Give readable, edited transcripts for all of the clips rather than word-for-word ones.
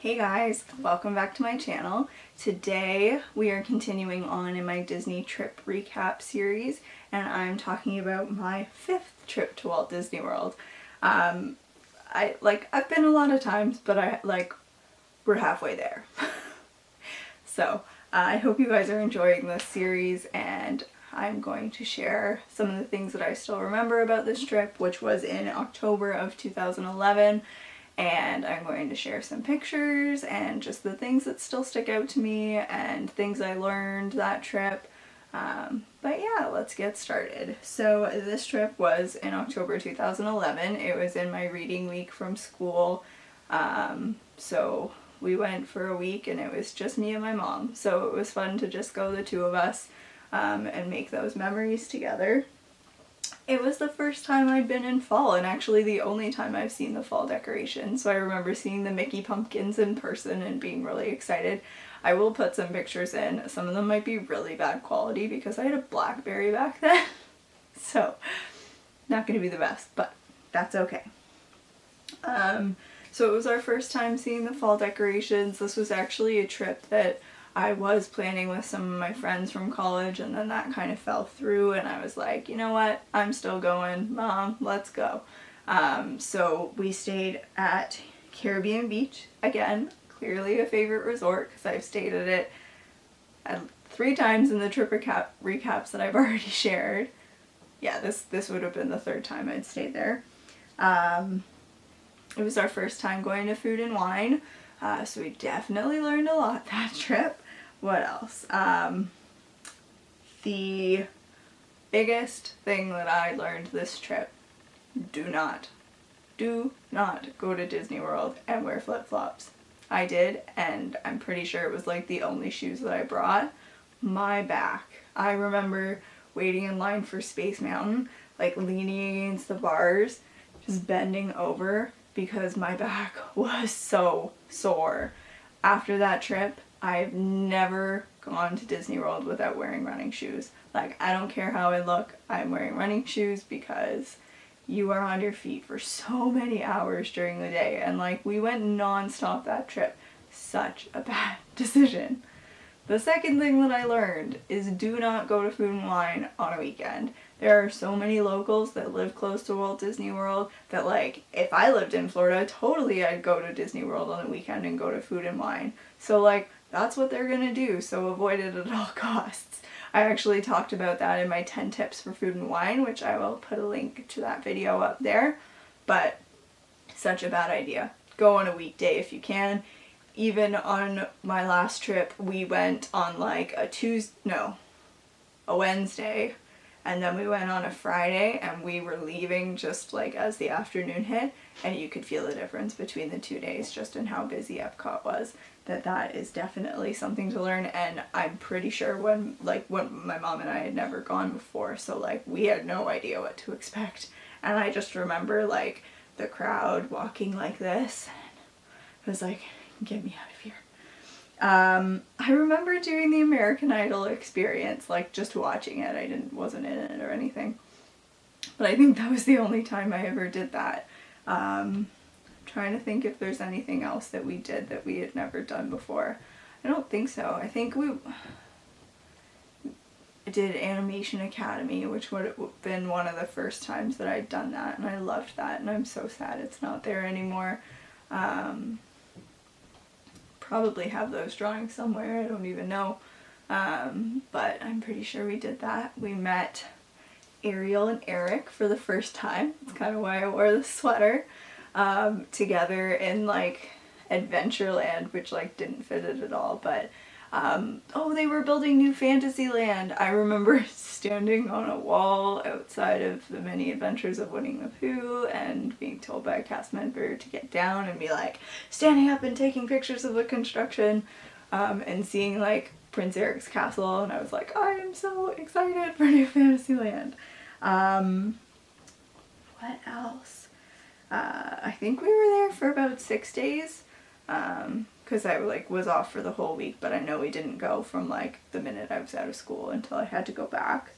Hey guys, welcome back to my channel. Today we are continuing on in my Disney trip recap series and I'm talking about my 5th trip to Walt Disney World. I've been a lot of times, but we're halfway there. So I hope you guys are enjoying this series, and I'm going to share some of the things that I still remember about this trip, which was in October of 2011. And I'm going to share some pictures and just the things that still stick out to me and things I learned that trip. But yeah, let's get started. So this trip was in October 2011. It was in my reading week from school. So we went for a week and it was just me and my mom. So it was fun to just go the two of us and make those memories together. It was the first time I'd been in fall, and actually the only time I've seen the fall decorations. So I remember seeing the Mickey pumpkins in person and being really excited. I will put some pictures in. Some of them might be really bad quality because I had a BlackBerry back then. So not going to be the best, but that's okay. So it was our first time seeing the fall decorations. This was actually a trip that I was planning with some of my friends from college, and then that kind of fell through, and I was like, you know what, I'm still going, Mom, let's go. So we stayed at Caribbean Beach, again, clearly a favorite resort because I've stayed at it 3 times in the trip recaps that I've already shared. Yeah, this would have been the 3rd time I'd stayed there. It was our first time going to Food and Wine, so we definitely learned a lot that trip. What else? The biggest thing that I learned this trip, do not go to Disney World and wear flip-flops. I did, and I'm pretty sure it was like the only shoes that I brought. My back. I remember waiting in line for Space Mountain, like leaning against the bars, just bending over because my back was so sore. After that trip, I've never gone to Disney World without wearing running shoes. Like, I don't care how I look, I'm wearing running shoes because you are on your feet for so many hours during the day. And like, we went non-stop that trip. Such a bad decision. The second thing that I learned is do not go to Food and Wine on a weekend. There are so many locals that live close to Walt Disney World that, like, if I lived in Florida, totally I'd go to Disney World on the weekend and go to Food and Wine. So like, that's what they're gonna do, so avoid it at all costs. I actually talked about that in my 10 tips for Food and Wine, which I will put a link to that video up there. But such a bad idea. Go on a weekday if you can. Even on my last trip, we went on like a Wednesday, and then we went on a Friday, and we were leaving just like as the afternoon hit, and you could feel the difference between the 2 days just in how busy Epcot was. That is definitely something to learn, and I'm pretty sure when my mom and I had never gone before, so like we had no idea what to expect. And I just remember like the crowd walking like this, and I was like, get me out of here. I remember doing the American Idol experience, like just watching it. I wasn't in it or anything. But I think that was the only time I ever did that. Trying to think if there's anything else that we did that we had never done before. I don't think so. I think we did Animation Academy, which would have been one of the first times that I'd done that, and I loved that, and I'm so sad it's not there anymore. Probably have those drawings somewhere, I don't even know. But I'm pretty sure we did that. We met Ariel and Eric for the first time. That's kind of why I wore the sweater. Together in like Adventureland, which like didn't fit it at all, but they were building New Fantasyland. I remember standing on a wall outside of the Many Adventures of Winnie the Pooh and being told by a cast member to get down and be like standing up and taking pictures of the construction, and seeing like Prince Eric's castle, and I was like, I am so excited for New Fantasyland. What else? I think we were there for about 6 days, because I like was off for the whole week, but I know we didn't go from like the minute I was out of school until I had to go back.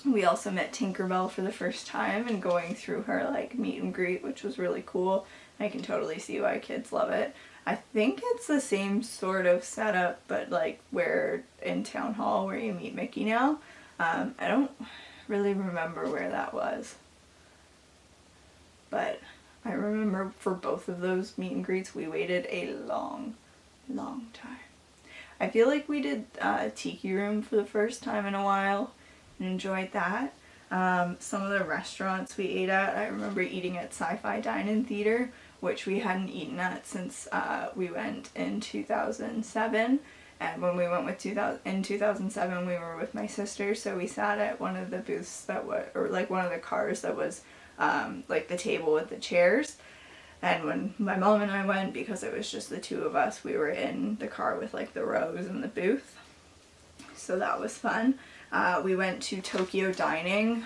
We also met Tinkerbell for the first time and going through her like meet and greet, which was really cool. I can totally see why kids love it. I think it's the same sort of setup, but like where in Town Hall where you meet Mickey now. I don't really remember where that was. But I remember for both of those meet and greets, we waited a long time. I feel like we did Tiki Room for the first time in a while and enjoyed that. Some of the restaurants we ate at, I remember eating at Sci-Fi Dine-In Theater, which we hadn't eaten at since we went in 2007. And when we went in 2007, we were with my sister, so we sat at one of the booths that was, or like one of the cars that was like the table with the chairs. And when my mom and I went, because it was just the two of us, we were in the car with like the rows and the booth. So that was fun. We went to Tokyo Dining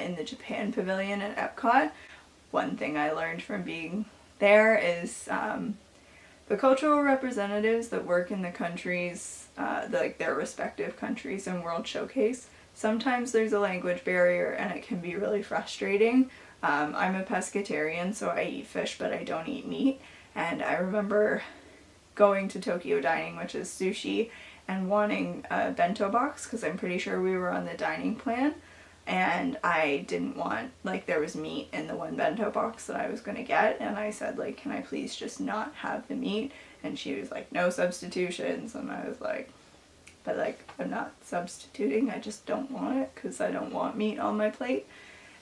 in the Japan Pavilion at Epcot. One thing I learned from being there is the cultural representatives that work in the countries, like their respective countries in World Showcase, sometimes there's a language barrier and it can be really frustrating. I'm a pescatarian, so I eat fish, but I don't eat meat. And I remember going to Tokyo Dining, which is sushi, and wanting a bento box, because I'm pretty sure we were on the dining plan. And I didn't want, like, there was meat in the one bento box that I was going to get. And I said, like, can I please just not have the meat? And she was like, no substitutions. And I was like, but, like, I'm not substituting. I just don't want it because I don't want meat on my plate.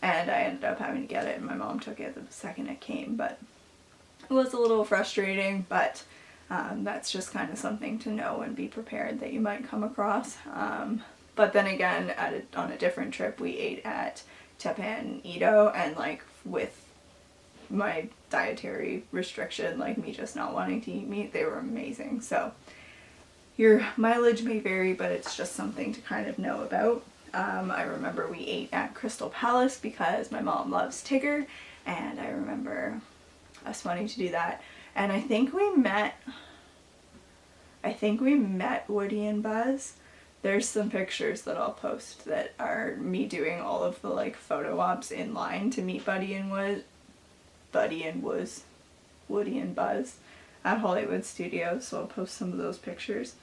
And I ended up having to get it, and my mom took it the second it came. But it was a little frustrating, but that's just kind of something to know and be prepared that you might come across. But then again, on a different trip, we ate at Teppan Edo, and like with my dietary restriction, like me just not wanting to eat meat, they were amazing. So your mileage may vary, but it's just something to kind of know about. I remember we ate at Crystal Palace because my mom loves Tigger, and I remember us wanting to do that. And I think we met Woody and Buzz. There's some pictures that I'll post that are me doing all of the like photo ops in line to meet Woody and Buzz at Hollywood Studios, so I'll post some of those pictures.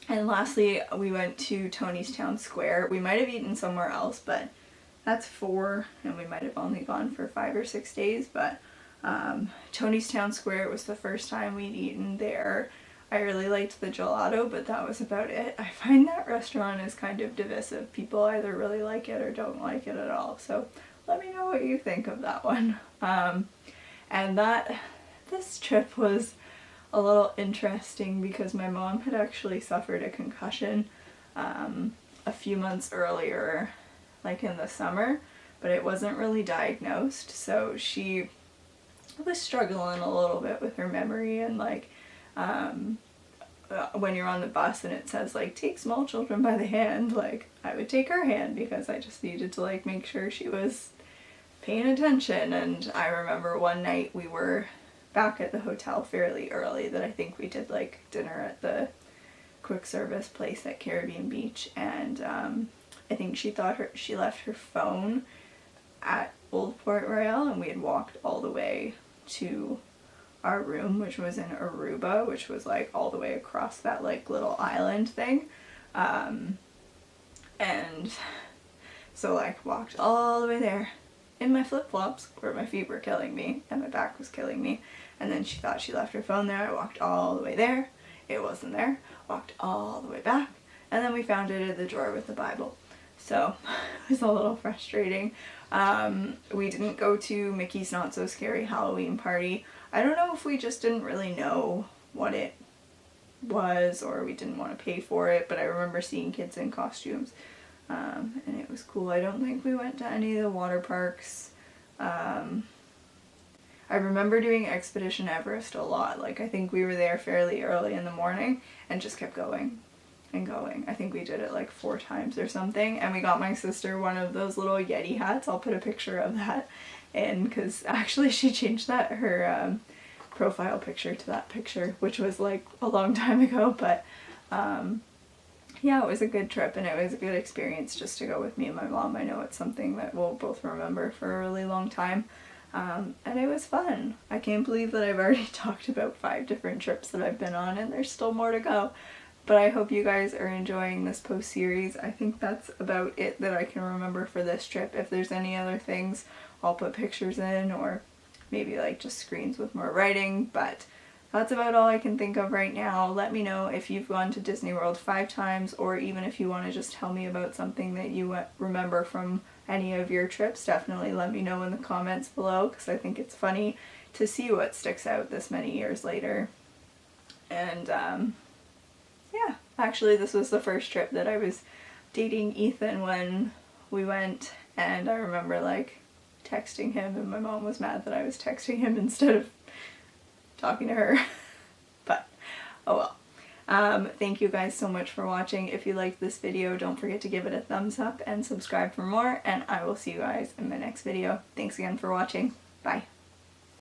And lastly, we went to Tony's Town Square. We might have eaten somewhere else, but that's 4, and we might have only gone for 5 or 6 days, but Tony's Town Square was the first time we'd eaten there. I really liked the gelato, but that was about it. I find that restaurant is kind of divisive. People either really like it or don't like it at all, so let me know what you think of that one. And this trip was a little interesting because my mom had actually suffered a concussion a few months earlier, like in the summer, but it wasn't really diagnosed, so she was struggling a little bit with her memory, and like when you're on the bus and it says like take small children by the hand, like I would take her hand because I just needed to like make sure she was paying attention. And I remember one night we were back at the hotel fairly early, that I think we did like dinner at the quick service place at Caribbean Beach, and I think she thought she left her phone at Old Port Royal, and we had walked all the way to our room, which was in Aruba, which was like all the way across that like little island thing, and so like walked all the way there in my flip-flops where my feet were killing me and my back was killing me. And then she thought she left her phone there. I walked all the way there. It wasn't there. Walked all the way back. And then we found it in the drawer with the Bible. So it was a little frustrating. We didn't go to Mickey's Not So Scary Halloween Party. I don't know if we just didn't really know what it was or we didn't want to pay for it, but I remember seeing kids in costumes. And it was cool. I don't think we went to any of the water parks. I remember doing Expedition Everest a lot. Like, I think we were there fairly early in the morning and just kept going and going. I think we did it like 4 times or something. And we got my sister one of those little Yeti hats. I'll put a picture of that in, because actually she changed her profile picture to that picture, which was like a long time ago. But yeah, it was a good trip and it was a good experience just to go with me and my mom. I know it's something that we'll both remember for a really long time. And it was fun. I can't believe that I've already talked about 5 different trips that I've been on, and there's still more to go. But I hope you guys are enjoying this post series. I think that's about it that I can remember for this trip. If there's any other things, I'll put pictures in, or maybe like just screens with more writing, but that's about all I can think of right now. Let me know if you've gone to Disney World 5 times, or even if you want to just tell me about something that you remember from any of your trips. Definitely let me know in the comments below, because I think it's funny to see what sticks out this many years later. And yeah, actually this was the first trip that I was dating Ethan when we went, and I remember like texting him, and my mom was mad that I was texting him instead of talking to her. But oh well. Thank you guys so much for watching. If you liked this video, don't forget to give it a thumbs up and subscribe for more, and I will see you guys in my next video. Thanks again for watching. Bye.